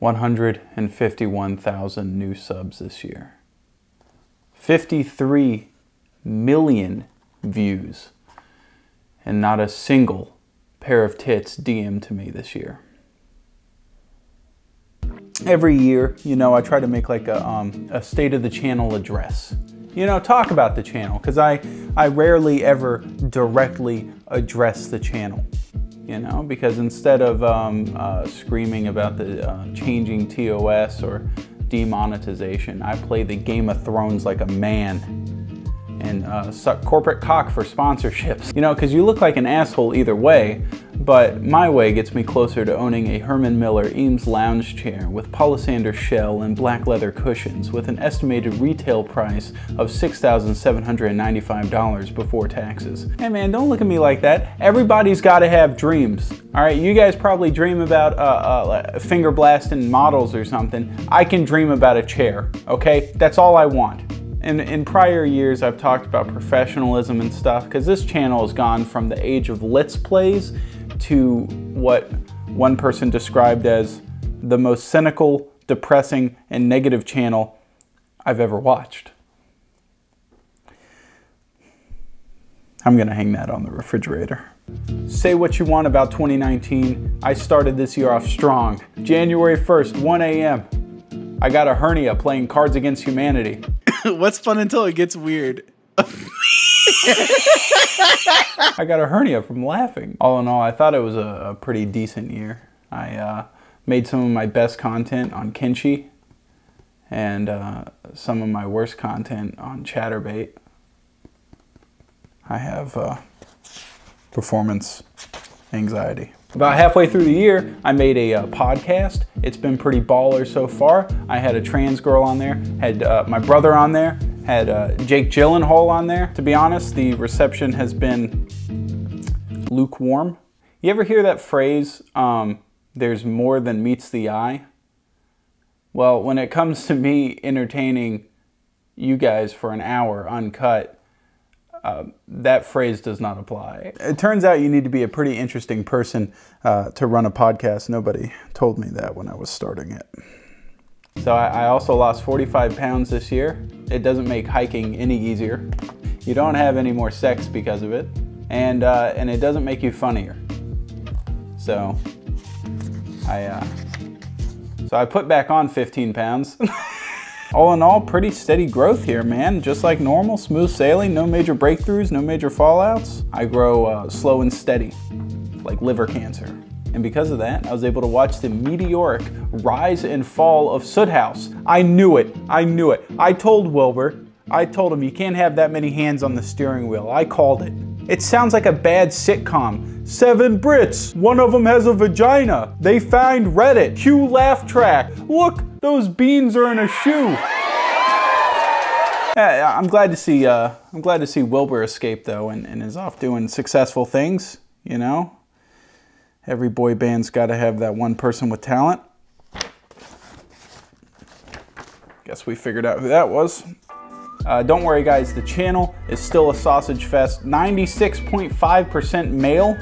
151,000 new subs this year. 53 million views. And not a single pair of tits DM'd to me this year. Every year, you know, I try to make like a state of the channel address. You know, talk about the channel, because I rarely ever directly address the channel. You know, because instead of screaming about the changing TOS or demonetization, I play the Game of Thrones like a man and suck corporate cock for sponsorships. You know, because you look like an asshole either way, but my way gets me closer to owning a Herman Miller Eames lounge chair with Palisander shell and black leather cushions with an estimated retail price of $6,795 before taxes. Hey man, don't look at me like that. Everybody's gotta have dreams. All right, you guys probably dream about finger blasting models or something. I can dream about a chair, okay? That's all I want. And in prior years, I've talked about professionalism and stuff, because this channel has gone from the age of Let's Plays to what one person described as the most cynical, depressing, and negative channel I've ever watched. I'm gonna hang that on the refrigerator. Say what you want about 2019. I started this year off strong. January 1st, 1 a.m. I got a hernia playing Cards Against Humanity. What's fun until it gets weird? I got a hernia from laughing. All in all, I thought it was a pretty decent year. I made some of my best content on Kinchi and some of my worst content on Chatterbait. I have performance anxiety. About halfway through the year, I made a podcast. It's been pretty baller so far. I had a trans girl on there, had my brother on there, had Jake Gyllenhaal on there. To be honest, the reception has been lukewarm. You ever hear that phrase, there's more than meets the eye? Well, when it comes to me entertaining you guys for an hour uncut, that phrase does not apply. It turns out you need to be a pretty interesting person to run a podcast. Nobody told me that when I was starting it. So I also lost 45 pounds this year. It doesn't make hiking any easier. You don't have any more sex because of it. And it doesn't make you funnier. So I put back on 15 pounds. All in all, pretty steady growth here, man. Just like normal, smooth sailing, no major breakthroughs, no major fallouts. I grow slow and steady, like liver cancer. And because of that, I was able to watch the meteoric rise and fall of Soot House. I knew it, I knew it. I told Wilbur, I told him you can't have that many hands on the steering wheel. I called it. It sounds like a bad sitcom. 7 Brits, one of them has a vagina. They find Reddit, cue laugh track. Look, those beans are in a shoe. I'm glad to see Wilbur escape though, and is off doing successful things. You know, every boy band's got to have that one person with talent. Guess we figured out who that was. Don't worry guys, the channel is still a sausage fest, 96.5% male,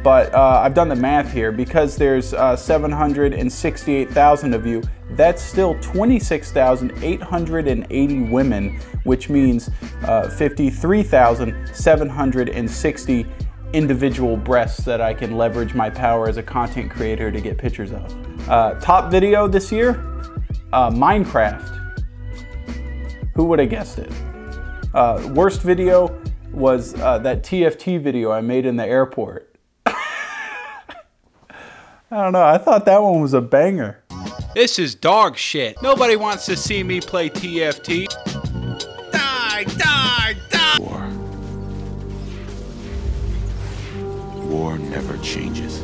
but I've done the math here. Because there's 768,000 of you, that's still 26,880 women, which means 53,760 individual breasts that I can leverage my power as a content creator to get pictures of. Top video this year, Minecraft. Who would have guessed it? Worst video was that TFT video I made in the airport. I don't know, I thought that one was a banger. This is dog shit. Nobody wants to see me play TFT. Die, die, die! War never changes.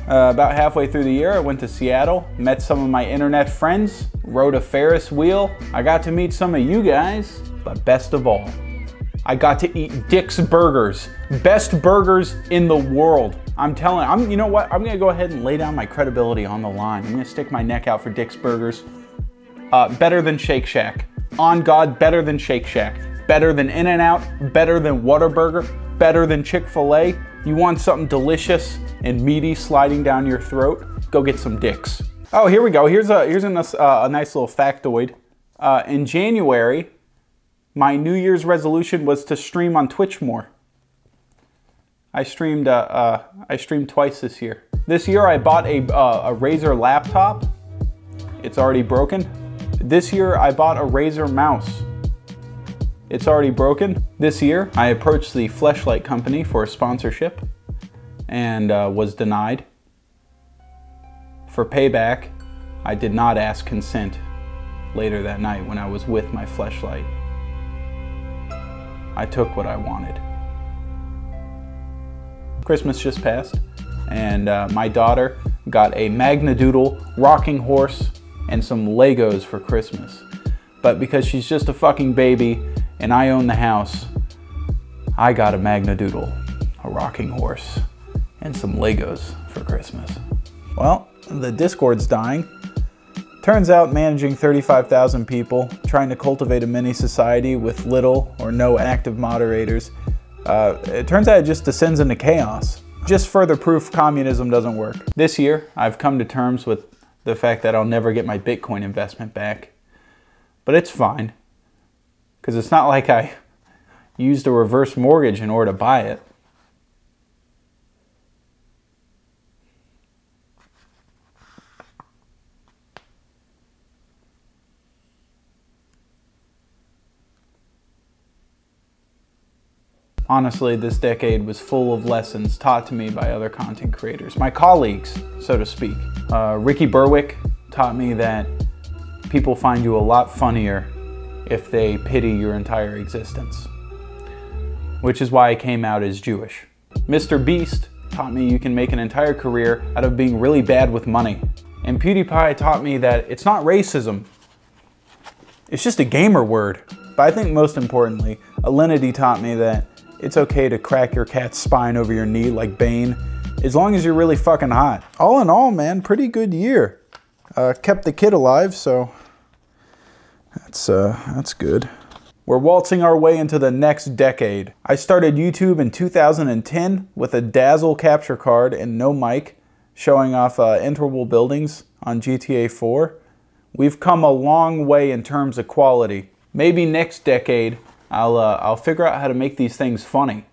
About halfway through the year, I went to Seattle, met some of my internet friends, rode a Ferris wheel. I got to meet some of you guys, but best of all, I got to eat Dick's Burgers. Best burgers in the world. I'm telling you know what? I'm gonna go ahead and lay down my credibility on the line. I'm gonna stick my neck out for Dick's Burgers. Better than Shake Shack. On God, better than Shake Shack. Better than In-N-Out, better than Whataburger, better than Chick-fil-A. You want something delicious and meaty sliding down your throat? go get some dicks. Oh, here we go. Here's a nice little factoid. In January, my New Year's resolution was to stream on Twitch more. I streamed twice this year. This year I bought a Razer laptop. It's already broken. This year I bought a Razer mouse. It's already broken. This year I approached the Fleshlight company for a sponsorship and was denied. For payback, I did not ask consent later that night when I was with my Fleshlight. I took what I wanted. Christmas just passed, and my daughter got a Magnadoodle rocking horse and some Legos for Christmas. But because she's just a fucking baby and I own the house, I got a Magnadoodle, a rocking horse, and some Legos for Christmas. Well, the Discord's dying. Turns out managing 35,000 people, trying to cultivate a mini society with little or no active moderators, it turns out it just descends into chaos. Just further proof communism doesn't work. This year, I've come to terms with the fact that I'll never get my Bitcoin investment back. But it's fine, because it's not like I used a reverse mortgage in order to buy it. Honestly, this decade was full of lessons taught to me by other content creators, my colleagues, so to speak. Ricky Berwick taught me that people find you a lot funnier if they pity your entire existence, which is why I came out as Jewish. Mr. Beast taught me you can make an entire career out of being really bad with money. And PewDiePie taught me that it's not racism, it's just a gamer word. But I think most importantly, Alinity taught me that it's okay to crack your cat's spine over your knee like Bane, as long as you're really fucking hot. All in all, man, pretty good year. Kept the kid alive, so that's good. We're waltzing our way into the next decade. I started YouTube in 2010 with a Dazzle capture card and no mic, showing off interval buildings on GTA 4. We've come a long way in terms of quality. Maybe next decade, I'll figure out how to make these things funny.